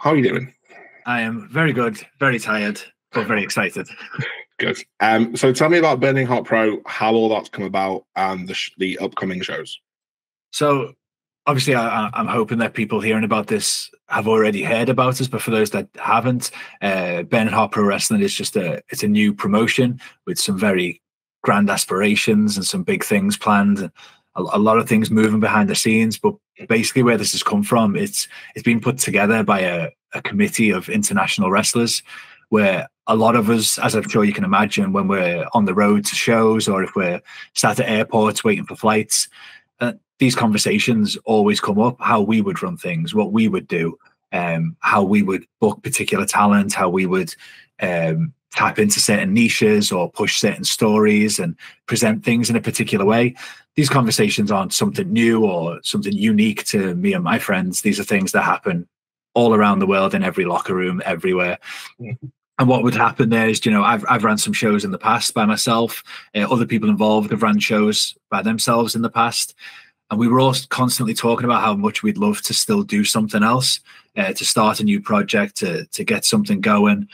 How are you doing? I am very good, very tired, but very excited. Good. So tell me about Burning Heart Pro, how all that's come about, and the upcoming shows. So obviously, I'm hoping that people hearing about this have already heard about us, but for those that haven't, Burning Heart Pro Wrestling is it's a new promotion with some very grand aspirations and some big things planned, and a lot of things moving behind the scenes. But basically, where this has come from, it's been put together by a committee of international wrestlers, where a lot of us, as I'm sure you can imagine, when we're on the road to shows or if we're sat at airports waiting for flights, these conversations always come up: how we would run things, what we would do, how we would book particular talent, how we would tap into certain niches or push certain stories and present things in a particular way. These conversations aren't something new or something unique to me and my friends. These are things that happen all around the world, in every locker room, everywhere. Mm-hmm. And what would happen there is, I've ran some shows in the past by myself. Other people involved have run shows by themselves in the past. And we were all constantly talking about how much we'd love to still do something else, to start a new project, to get something going,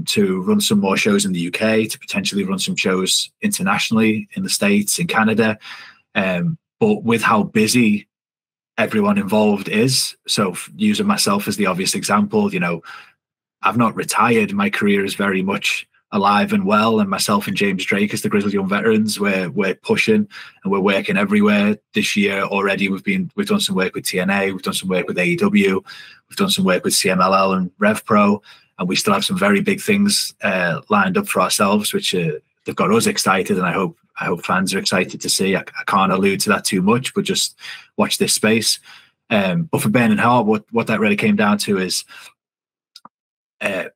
to run some more shows in the UK, to potentially run some shows internationally in the States, in Canada. But with how busy everyone involved is, so using myself as the obvious example, I've not retired. My career is very much alive and well, and myself and James Drake as the Grizzled Young Veterans, we're pushing and we're working everywhere. This year already we've done some work with TNA, we've done some work with AEW, we've done some work with CMLL and Rev Pro, and we still have some very big things lined up for ourselves, which they've got us excited, and I hope fans are excited to see. I can't allude to that too much, but just watch this space. But for Burning Heart, what that really came down to is,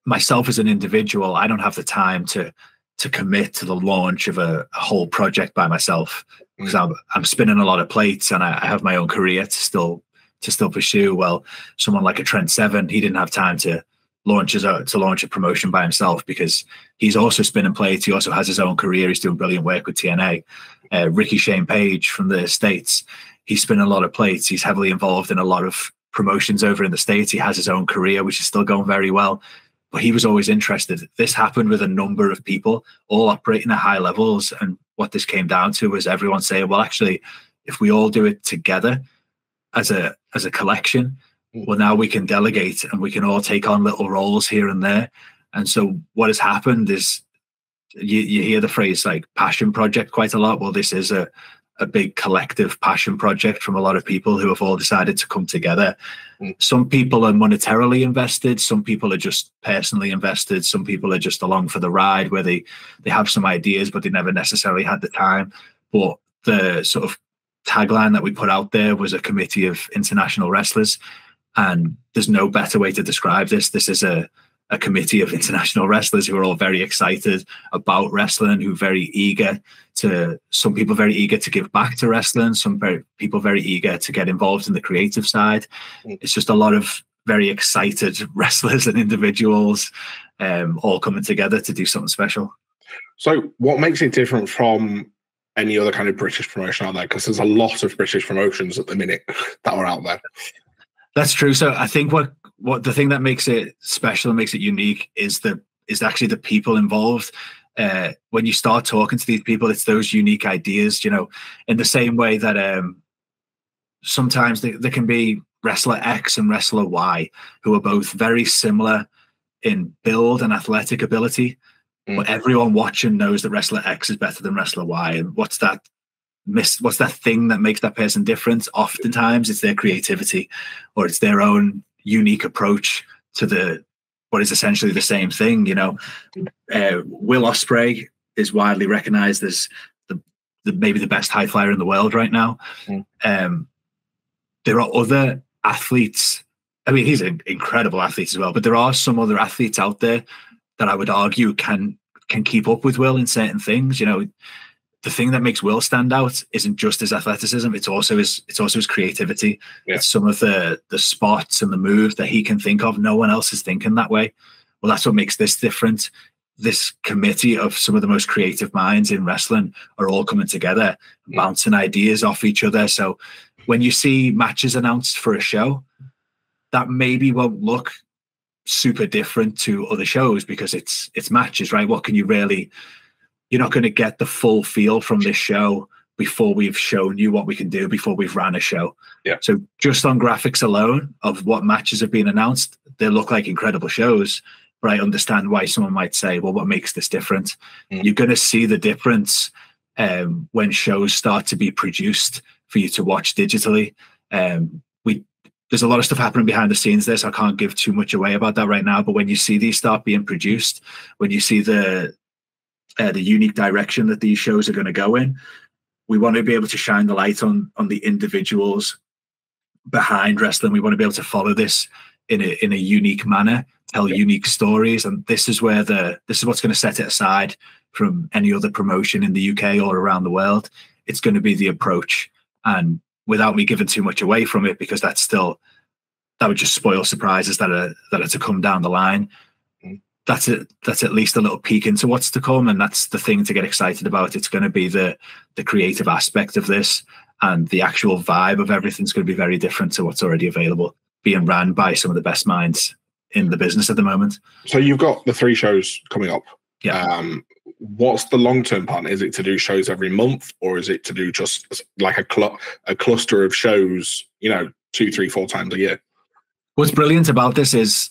myself as an individual, I don't have the time to commit to the launch of a whole project by myself, because I'm spinning a lot of plates, and I have my own career to still pursue. Well, someone like a Trent Seven, he didn't have time to launch a promotion by himself, because he's also spinning plates. He also has his own career. He's doing brilliant work with TNA. Ricky Shane Page from the States, he's spinning a lot of plates. He's heavily involved in a lot of promotions over in the States. He has his own career, which is still going very well, but he was always interested. This happened with a number of people all operating at high levels, and what this came down to was everyone saying, well, actually, if we all do it together as a collection, well, now we can delegate and we can all take on little roles here and there. And so what has happened is, you hear the phrase like passion project quite a lot. Well, this is a big collective passion project from a lot of people who have all decided to come together. Some people are monetarily invested, some people are just personally invested, some people are just along for the ride, where they have some ideas but they never necessarily had the time. But the sort of tagline that we put out there was a committee of international wrestlers, and there's no better way to describe this. This is a committee of international wrestlers who are all very excited about wrestling, who are some people very eager to give back to wrestling, people very eager to get involved in the creative side. It's just a lot of very excited wrestlers and individuals all coming together to do something special. So what makes it different from any other kind of British promotion out there? Because there's a lot of British promotions at the minute that are out there. That's true. So I think what the thing that makes it special and makes it unique is actually the people involved. When you start talking to these people, it's those unique ideas, in the same way that sometimes there can be wrestler X and wrestler Y who are both very similar in build and athletic ability, but everyone watching knows that wrestler X is better than wrestler Y. And what's that thing that makes that person different? Oftentimes it's their creativity, or it's their own unique approach to what is essentially the same thing. Will Ospreay is widely recognized as maybe the best high flyer in the world right now. There are other athletes. I mean, he's an incredible athlete as well, but there are some other athletes out there that I would argue can keep up with Will in certain things. The thing that makes Will stand out isn't just his athleticism; it's also his creativity. Yeah. It's some of the spots and the moves that he can think of. No one else is thinking that way. Well, that's what makes this different. This committee of some of the most creative minds in wrestling are all coming together, bouncing ideas off each other. So when you see matches announced for a show, that maybe won't look super different to other shows because it's matches, right? What can you really, you're not going to get the full feel from this show before we've shown you what we can do, before we've ran a show. Yeah. So just on graphics alone of what matches have been announced, they look like incredible shows, but I understand why someone might say, well, what makes this different? You're going to see the difference when shows start to be produced for you to watch digitally. There's a lot of stuff happening behind the scenes there, so I can't give too much away about that right now. But when you see these start being produced, when you see the unique direction that these shows are going to go in, we want to be able to shine the light on the individuals behind wrestling. We want to be able to follow this in a unique manner, tell unique stories, and this is what's going to set it aside from any other promotion in the UK or around the world. It's going to be the approach, and without me giving too much away from it, because that would just spoil surprises that are to come down the line. That's at least a little peek into what's to come, and that's the thing to get excited about. It's going to be the creative aspect of this, and the actual vibe of everything's going to be very different to what's already available, being ran by some of the best minds in the business at the moment. So you've got the 3 shows coming up. Yeah. What's the long-term plan? Is it to do shows every month, or is it to do just like a cluster of shows, 2, 3, 4 times a year? What's brilliant about this is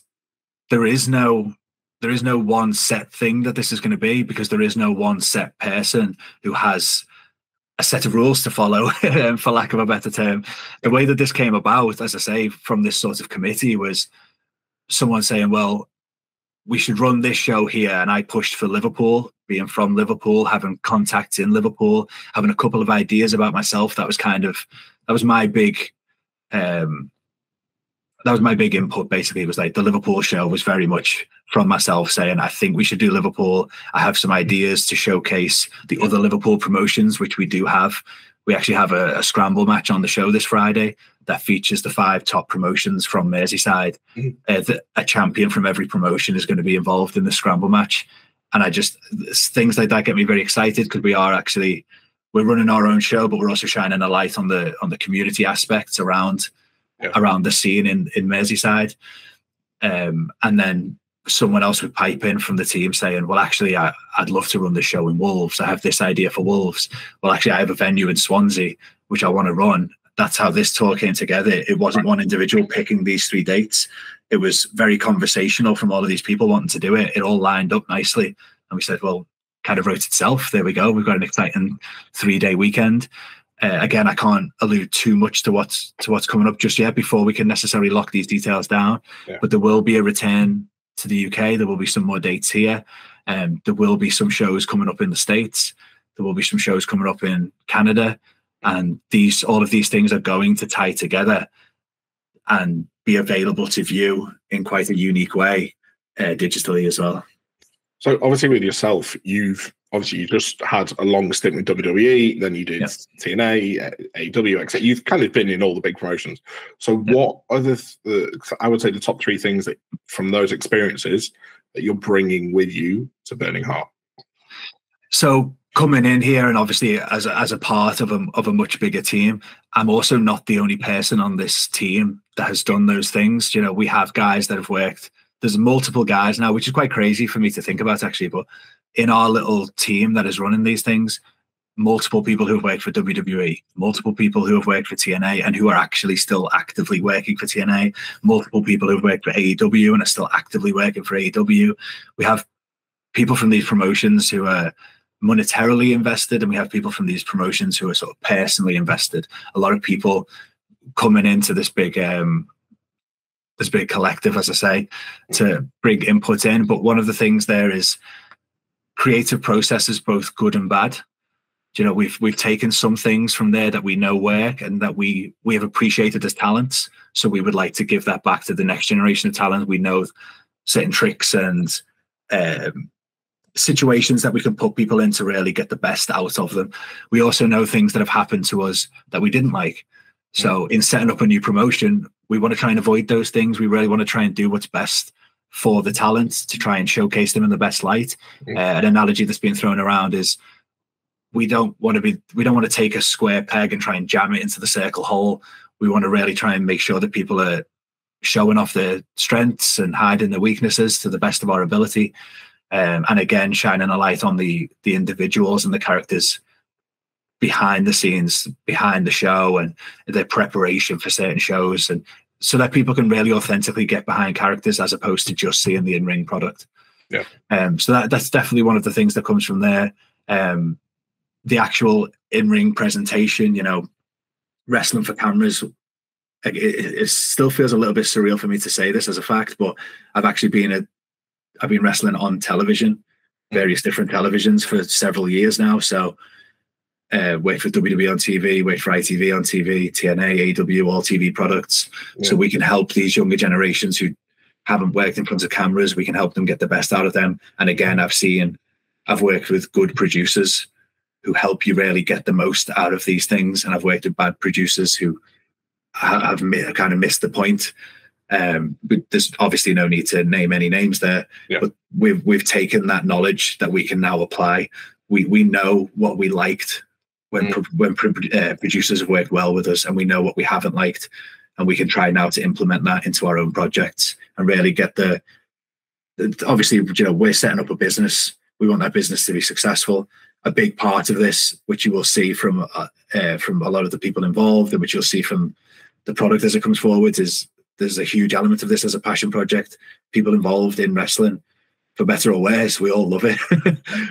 there is no one set thing that this is going to be, because there is no one set person who has a set of rules to follow, for lack of a better term. The way that this came about, as I say, from this sort of committee, was someone saying, well, we should run this show here. And I pushed for Liverpool, being from Liverpool, having contacts in Liverpool, having a couple of ideas about myself. That was my big input. Basically, it was like the Liverpool show was very much from myself saying, I think we should do Liverpool. I have some ideas to showcase the other Liverpool promotions, which we do have. We actually have a scramble match on the show this Friday that features the 5 top promotions from Merseyside. A champion from every promotion is going to be involved in the scramble match. And things like that get me very excited, because we're running our own show, but we're also shining a light on the community aspects around the scene in Merseyside. And then someone else would pipe in from the team saying, well, actually, I'd love to run the show in Wolves. I have this idea for Wolves. Well, actually, I have a venue in Swansea, which I want to run. That's how this tour came together. It wasn't one individual picking these 3 dates. It was very conversational from all of these people wanting to do it. It all lined up nicely. And we said, well, kind of wrote itself. There we go. We've got an exciting 3-day weekend. Again, I can't allude too much to what's coming up just yet before we can necessarily lock these details down. Yeah. But there will be a return to the UK. There will be some more dates here. There will be some shows coming up in the States. There will be some shows coming up in Canada. And all of these things are going to tie together and be available to view in quite a unique way digitally as well. So obviously with yourself, you just had a long stint with WWE, then you did TNA, AEW, etc. You've kind of been in all the big promotions. So what are I would say the top 3 things that from those experiences that you're bringing with you to Burning Heart? So coming in here, and obviously as a part of a much bigger team, I'm also not the only person on this team that has done those things. We have guys that have worked. There's multiple guys now, which is quite crazy for me to think about, actually. But in our little team that is running these things, multiple people who have worked for WWE, multiple people who have worked for TNA and who are actually still actively working for TNA, multiple people who have worked for AEW and are still actively working for AEW. We have people from these promotions who are monetarily invested, and we have people from these promotions who are sort of personally invested. A lot of people coming into this big collective, as I say, to bring input in. But one of the things there is creative processes, both good and bad. We've taken some things from there that we know work and that we have appreciated as talents. So we would like to give that back to the next generation of talent. We know certain tricks and situations that we can put people in to really get the best out of them. We also know things that have happened to us that we didn't like. So in setting up a new promotion, we want to try and avoid those things. We really want to try and do what's best for the talent to try and showcase them in the best light. An analogy that's been thrown around is we don't want to take a square peg and try and jam it into the circle hole. We want to really try and make sure that people are showing off their strengths and hiding their weaknesses to the best of our ability. And again, shining a light on the individuals and the characters behind the scenes, behind the show, and their preparation for certain shows, and so that people can really authentically get behind characters as opposed to just seeing the in-ring product. Yeah. So that's definitely one of the things that comes from there. The actual in-ring presentation, you know, wrestling for cameras, it still feels a little bit surreal for me to say this as a fact, but I've been wrestling on television, various different televisions for several years now. So wait for WWE on TV, wait for ITV on TV, TNA, AEW, all TV products. Yeah. So we can help these younger generations who haven't worked in front of cameras. We can help them get the best out of them. And again, I've worked with good producers who help you really get the most out of these things. And I've worked with bad producers who have kind of missed the point. But there's obviously no need to name any names there. Yeah. But we've taken that knowledge that we can now apply. We know what we liked when producers have worked well with us, and we know what we haven't liked, and we can try now to implement that into our own projects and really get obviously, you know, we're setting up a business. We want that business to be successful. A big part of this, which you will see from a lot of the people involved, and which you'll see from the product as it comes forward, is there's a huge element of this as a passion project. People involved in wrestling, for better or worse, we all love it.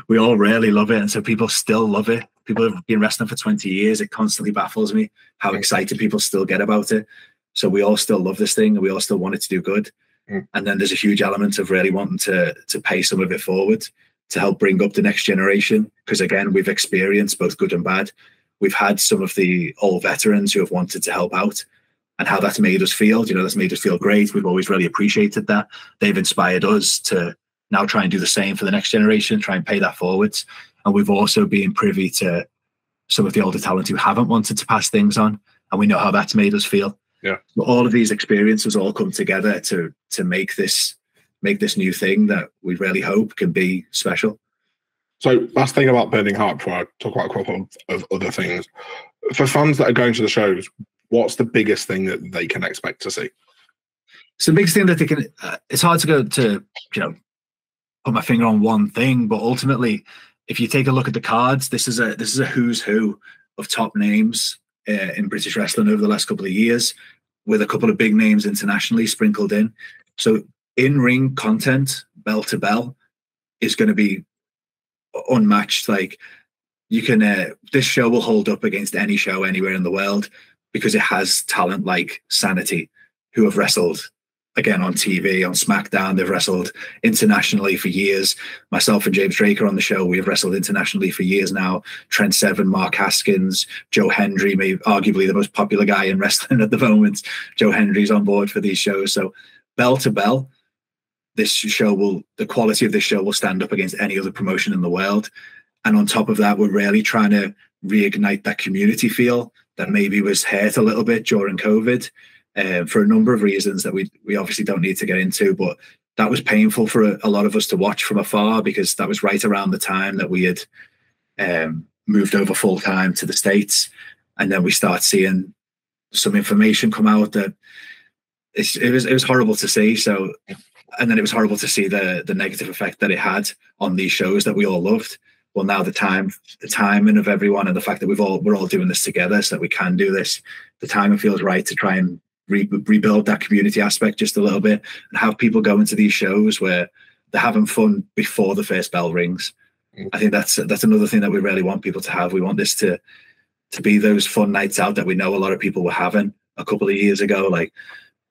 We all really love it. And so people still love it. People have been wrestling for 20 years. It constantly baffles me how excited people still get about it. So we all still love this thing, and we all still want it to do good. And then there's a huge element of really wanting to pay some of it forward to help bring up the next generation. Because again, we've experienced both good and bad. We've had some of the old veterans who have wanted to help out, and how that's made us feel. You know, that's made us feel great. We've always really appreciated that. They've inspired us to now try and do the same for the next generation, try and pay that forwards. And we've also been privy to some of the older talent who haven't wanted to pass things on, and we know how that's made us feel. Yeah. But all of these experiences all come together to make this new thing that we really hope can be special. So last thing about Burning Heart Pro, I talk about a couple of other things. For fans that are going to the shows, what's the biggest thing that they can expect to see? So the biggest thing that they can, it's hard to go to, you know, put my finger on one thing, but ultimately, if you take a look at the cards, this is a who's who of top names in British wrestling over the last couple of years, with a couple of big names internationally sprinkled in. So in-ring content, bell to bell, is going to be unmatched. Like, you can, this show will hold up against any show anywhere in the world because it has talent like Sanity, who have wrestled again on TV, on SmackDown. They've wrestled internationally for years. Myself and James Drake are on the show. We have wrestled internationally for years now. Trent Seven, Mark Haskins, Joe Hendry, maybe arguably the most popular guy in wrestling at the moment. Joe Hendry's on board for these shows. So bell to bell, the quality of this show will stand up against any other promotion in the world. And on top of that, we're really trying to reignite that community feel that maybe was hurt a little bit during COVID. For a number of reasons that we obviously don't need to get into, but that was painful for a lot of us to watch from afar, because that was right around the time that we had moved over full time to the States, and then we start seeing some information come out that it was horrible to see. So, and then it was horrible to see the negative effect that it had on these shows that we all loved. Well, now the timing of everyone, and the fact that we're all doing this together, so that we can do this, the timing feels right to try and rebuild that community aspect just a little bit, and have people go into these shows where they're having fun before the first bell rings. I think that's another thing that we really want people to have. We want this to be those fun nights out that we know a lot of people were having a couple of years ago. Like,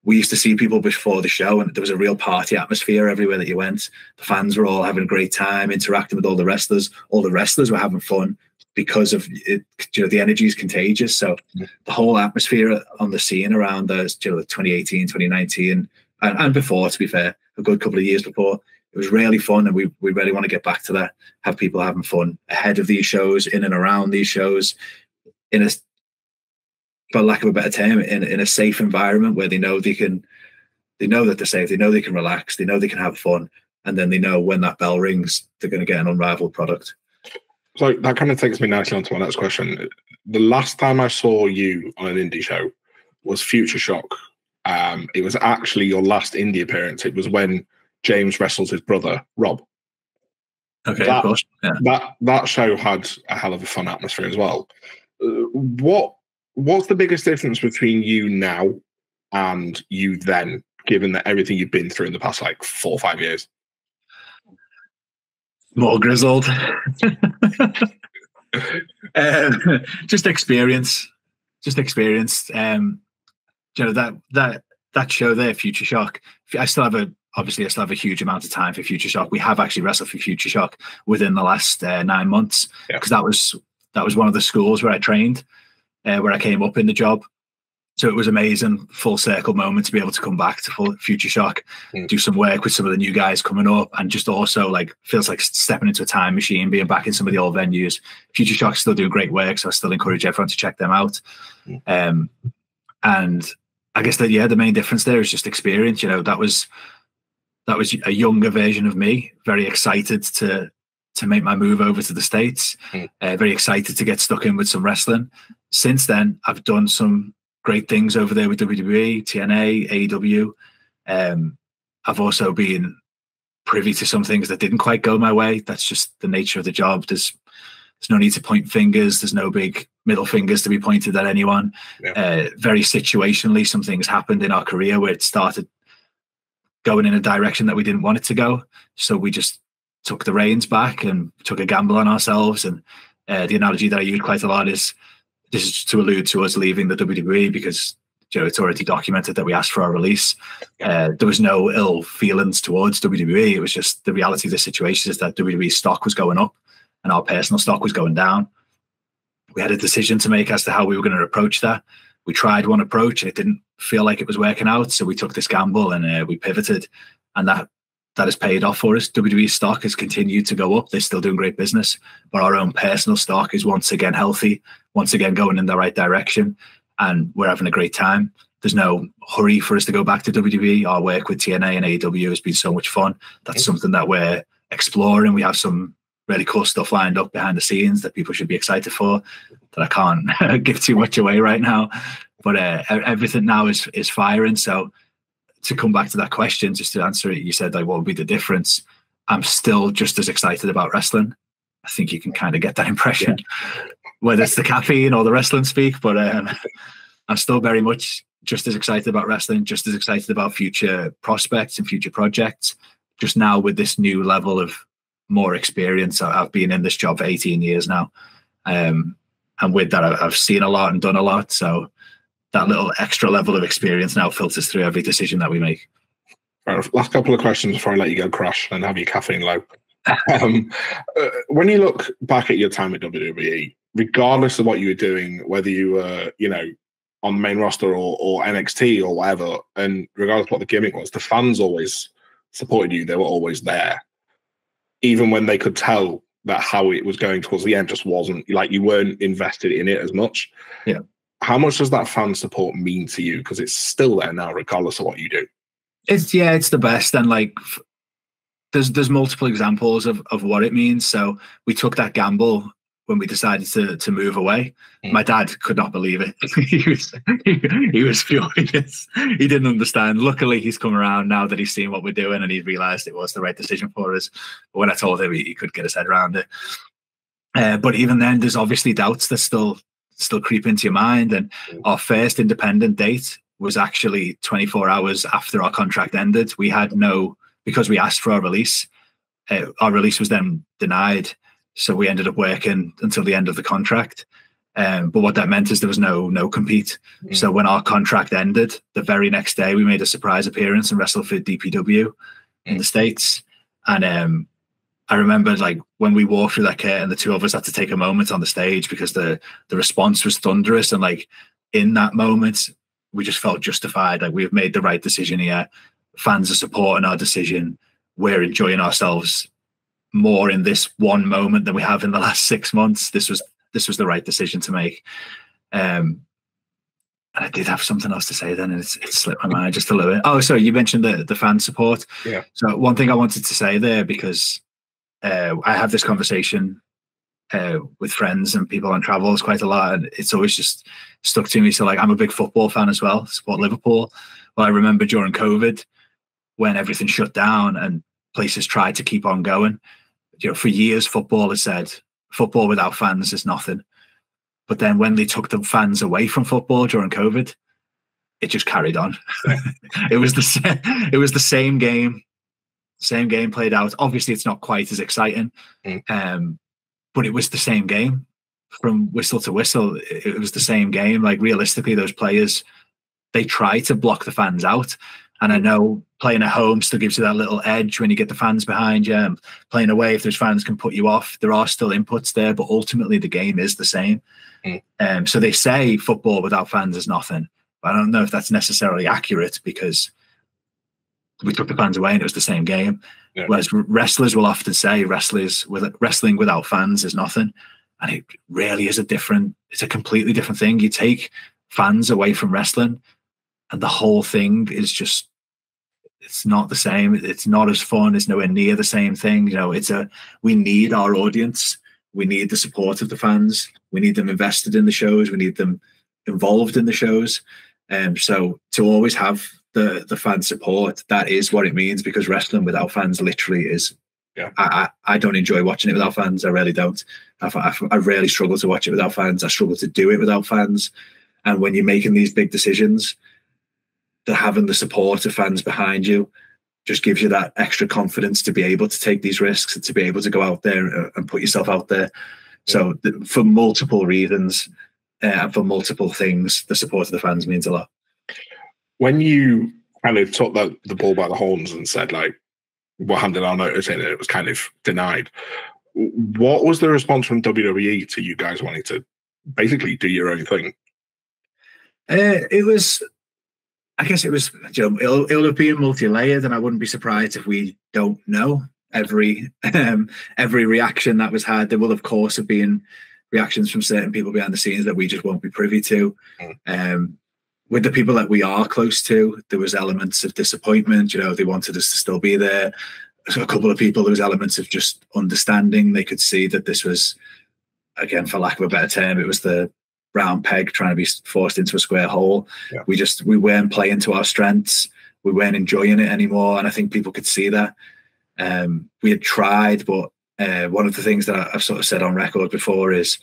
we used to see people before the show, and there was a real party atmosphere everywhere that you went. The fans were all having a great time, interacting with all the wrestlers. All the wrestlers were having fun because of it. You know, the energy is contagious. So the whole atmosphere on the scene around those, 2018, 2019, and before, to be fair, a good couple of years before, it was really fun, and we really want to get back to that. Have people having fun ahead of these shows, in and around these shows, for lack of a better term, in a safe environment where they know that they're safe, they know they can relax, they know they can have fun, and then they know when that bell rings, they're going to get an unrivaled product. So that kind of takes me nicely on to my next question. The last time I saw you on an indie show was Future Shock It was actually your last indie appearance. It was when James wrestled his brother, Rob. Okay, of course. Yeah. That show had a hell of a fun atmosphere as well. What's the biggest difference between you now and you then, given that everything you've been through in the past like 4 or 5 years? More grizzled. Just experience. You know, that show there, Future Shock. I still have a huge amount of time for Future Shock. We have actually wrestled for Future Shock within the last 9 months, because that was one of the schools where I trained, where I came up in the job. So it was amazing, full circle moment to be able to come back to Future Shock, do some work with some of the new guys coming up, and just also like feels like stepping into a time machine, being back in some of the old venues. Future Shock's still doing great work, so I still encourage everyone to check them out. And I guess that the main difference there is just experience. You know, that was a younger version of me, very excited to make my move over to the States, very excited to get stuck in with some wrestling. Since then, I've done some great things over there with WWE, TNA, AEW. I've also been privy to some things that didn't quite go my way. That's just the nature of the job. There's no need to point fingers. There's no big middle fingers to be pointed at anyone. Very situationally, some things happened in our career where it started going in a direction that we didn't want it to go. So we just took the reins back and took a gamble on ourselves. And the analogy that I use quite a lot is, this is to allude to us leaving the WWE, because it's already documented that we asked for our release. There was no ill feelings towards WWE. It was just the reality of the situation is that WWE stock was going up and our personal stock was going down. We had a decision to make as to how we were going to approach that. We tried one approach and it didn't feel like it was working out. So we took this gamble and we pivoted, and that has paid off for us. WWE stock has continued to go up. They're still doing great business, but our own personal stock is once again healthy, once again going in the right direction, and we're having a great time. There's no hurry for us to go back to WWE. Our work with TNA and AEW has been so much fun. That's something that we're exploring. We have some really cool stuff lined up behind the scenes that people should be excited for, that I can't give too much away right now. But everything now is firing. So to come back to that question, just to answer it, you said like, what would be the difference? I'm still just as excited about wrestling. I think you can kind of get that impression, whether it's the caffeine or the wrestling speak, but I'm still very much just as excited about wrestling, just as excited about future prospects and future projects. Just now with this new level of more experience, I've been in this job for 18 years now. And with that, I've seen a lot and done a lot. So that little extra level of experience now filters through every decision that we make. Right, last couple of questions before I let you go crash and have your caffeine low. When you look back at your time at WWE, regardless of what you were doing, whether you were, on the main roster or NXT or whatever, and regardless of what the gimmick was, the fans always supported you. They were always there. Even when they could tell that how it was going towards the end just wasn't, like, you weren't invested in it as much. Yeah. How much does that fan support mean to you? Because it's still there now, regardless of what you do. It's the best. And like, there's multiple examples of what it means. So we took that gamble when we decided to move away. My dad could not believe it. he was furious. He didn't understand. Luckily, he's come around now that he's seen what we're doing and he's realized it was the right decision for us. But when I told him, he could get his head around it. But even then, there's obviously doubts that still creep into your mind. And our first independent date was actually 24 hours after our contract ended. We had because we asked for our release was then denied. So we ended up working until the end of the contract. But what that meant is there was no compete. So when our contract ended, the very next day we made a surprise appearance and wrestled for DPW in the States. And I remember like when we walked through that curtain, the two of us had to take a moment on the stage because the response was thunderous. And like in that moment, we just felt justified. Like we've made the right decision here. Fans are supporting our decision. We're enjoying ourselves more in this one moment than we have in the last 6 months. This was the right decision to make. And I did have something else to say then, and it slipped my mind just a little bit. Oh, sorry, you mentioned the fan support. Yeah. So one thing I wanted to say there, because I have this conversation with friends and people on travels quite a lot, and it's always just stuck to me. So like, I'm a big football fan as well, support Liverpool. Well, I remember during COVID when everything shut down and places tried to keep on going. For years, football has said football without fans is nothing. But then when they took the fans away from football during COVID, it just carried on. It was the same game. Same game played out. Obviously, it's not quite as exciting, but it was the same game from whistle to whistle. It was the same game. Like, realistically, those players, they try to block the fans out. And I know playing at home still gives you that little edge when you get the fans behind you. And playing away, if those fans can put you off, there are still inputs there, but ultimately the game is the same. So they say football without fans is nothing. But I don't know if that's necessarily accurate, because we took the fans away and it was the same game. Yeah. Whereas wrestlers will often say wrestling without fans is nothing. And it really is it's a completely different thing. You take fans away from wrestling and the whole thing is just, it's not the same. It's not as fun. It's nowhere near the same thing. We need our audience. We need the support of the fans. We need them invested in the shows. We need them involved in the shows. So to always have the fan support, that is what it means, because wrestling without fans literally is. Yeah. I don't enjoy watching it without fans. I really don't. I really struggle to watch it without fans. I struggle to do it without fans. And when you're making these big decisions, having the support of fans behind you just gives you that extra confidence to be able to take these risks and to be able to go out there and put yourself out there. So for multiple reasons and for multiple things, the support of the fans means a lot. When you kind of took the ball by the horns and said, like, we're handing our notice in, and it was kind of denied, what was the response from WWE to you guys wanting to basically do your own thing? It was, I guess it was, it'll have been multi-layered, and I wouldn't be surprised if we don't know every reaction that was had. There will, of course, have been reactions from certain people behind the scenes that we just won't be privy to. With the people that we are close to, there was elements of disappointment. They wanted us to still be there. So a couple of people, there was elements of just understanding. They could see that this was, again, for lack of a better term, it was the round peg trying to be forced into a square hole. Yeah. We weren't playing to our strengths. We weren't enjoying it anymore. And I think people could see that. We had tried, but one of the things that I've sort of said on record before is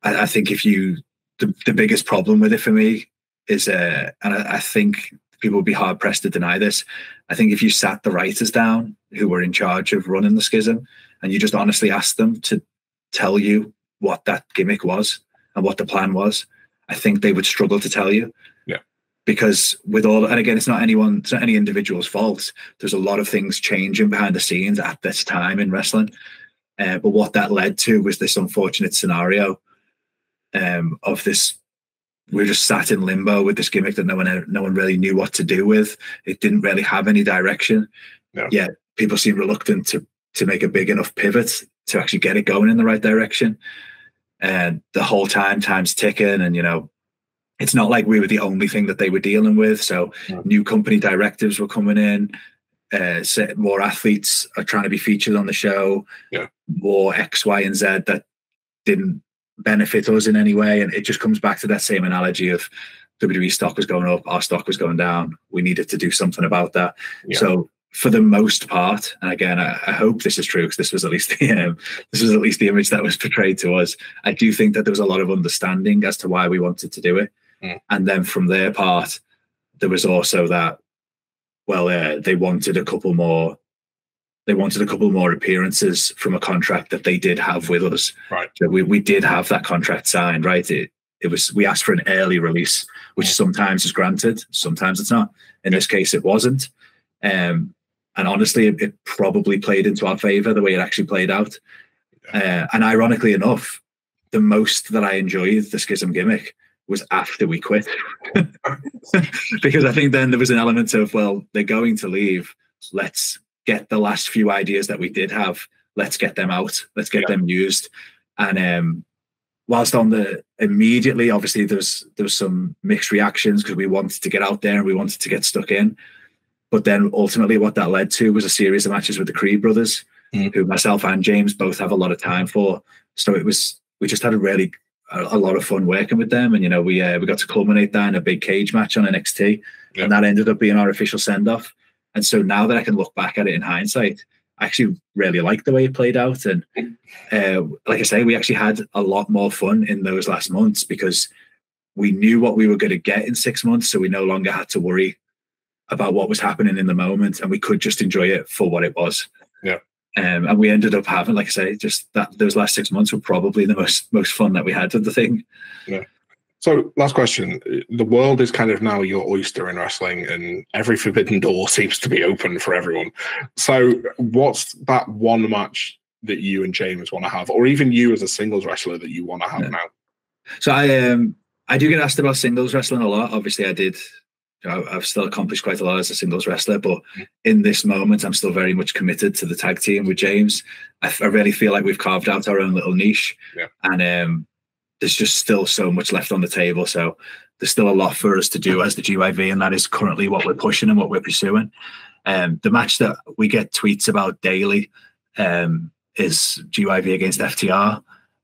I think the biggest problem with it for me is, and I think people would be hard pressed to deny this, I think if you sat the writers down who were in charge of running the schism and you just honestly asked them to tell you what that gimmick was and what the plan was, I think they would struggle to tell you. Yeah. Because and again, it's not any individual's fault. There's a lot of things changing behind the scenes at this time in wrestling. But what that led to was this unfortunate scenario of this. We were just sat in limbo with this gimmick that no one really knew what to do with. It didn't really have any direction. No. Yet people seemed reluctant to make a big enough pivot to actually get it going in the right direction. And the whole time's ticking, and it's not like we were the only thing that they were dealing with. So new company directives were coming in. More athletes are trying to be featured on the show. Yeah. More X, Y, and Z that didn't benefit us in any way. And it just comes back to that same analogy of WWE stock was going up, our stock was going down. We needed to do something about that. Yeah. So for the most part, and again, I hope this is true, because this was at least the image that was portrayed to us. I do think that there was a lot of understanding as to why we wanted to do it. And then from their part, there was also that, they wanted a couple more appearances from a contract that they did have with us. Right. So we did have that contract signed, right? It was, we asked for an early release, which sometimes is granted, sometimes it's not. In this case, it wasn't. And honestly, it probably played into our favor the way it actually played out. And ironically enough, the most that I enjoyed the Schism gimmick was after we quit. Because I think then there was an element of, they're going to leave. Let's get the last few ideas that we did have. Let's get them out. Let's get them used. And whilst immediately, obviously there was some mixed reactions because we wanted to get out there and we wanted to get stuck in. But then ultimately what that led to was a series of matches with the Creed brothers, who myself and James both have a lot of time for. So we just had a really a lot of fun working with them, and you know, we got to culminate that in a big cage match on NXT, and that ended up being our official send off. And so now that I can look back at it in hindsight, I actually really like the way it played out. And like I say, we actually had a lot more fun in those last months because we knew what we were going to get in 6 months. So we no longer had to worry about what was happening in the moment, and we could just enjoy it for what it was. Yeah. And we ended up having, like I say, just that those last 6 months were probably the most fun that we had with the thing. Yeah. So, last question. The world is kind of now your oyster in wrestling, and every forbidden door seems to be open for everyone. So, what's that one match that you and James want to have, or even you as a singles wrestler that you want to have now? So, I do get asked about singles wrestling a lot. Obviously, I've still accomplished quite a lot as a singles wrestler, but in this moment, I'm still very much committed to the tag team with James. I really feel like we've carved out our own little niche, and there's just still so much left on the table. So there's still a lot for us to do as the GYV, and that is currently what we're pushing and what we're pursuing. The match that we get tweets about daily is GYV against FTR.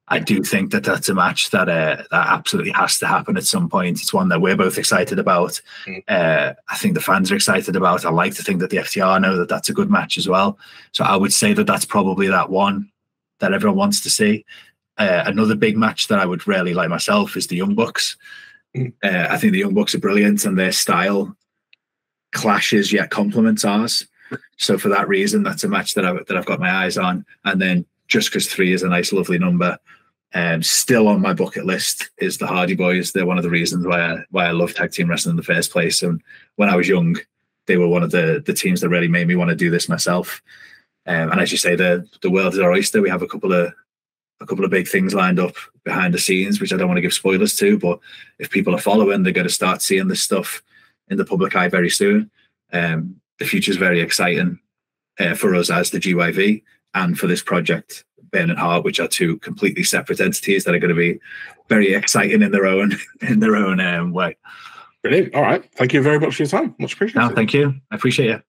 I do think that that's a match that absolutely has to happen at some point. It's one that we're both excited about. I think the fans are excited about. I like to think that the FTR know that that's a good match as well. So I would say that that's probably that one that everyone wants to see. Another big match that I would really like myself is the Young Bucks. I think the Young Bucks are brilliant, and their style clashes yet complements ours. So for that reason, that's a match that I've got my eyes on. And then just because 3 is a nice, lovely number, still on my bucket list is the Hardy Boys. They're one of the reasons why I love tag team wrestling in the first place. And when I was young, they were one of the teams that really made me want to do this myself. And as you say, the world is our oyster. We have a couple of big things lined up behind the scenes, which I don't want to give spoilers to, but if people are following, they're going to start seeing this stuff in the public eye very soon. The future is very exciting for us as the GYV and for this project, Burning Heart, which are 2 completely separate entities that are going to be very exciting in their own way. Brilliant. All right. Thank you very much for your time. Much appreciated. No, thank you. I appreciate it.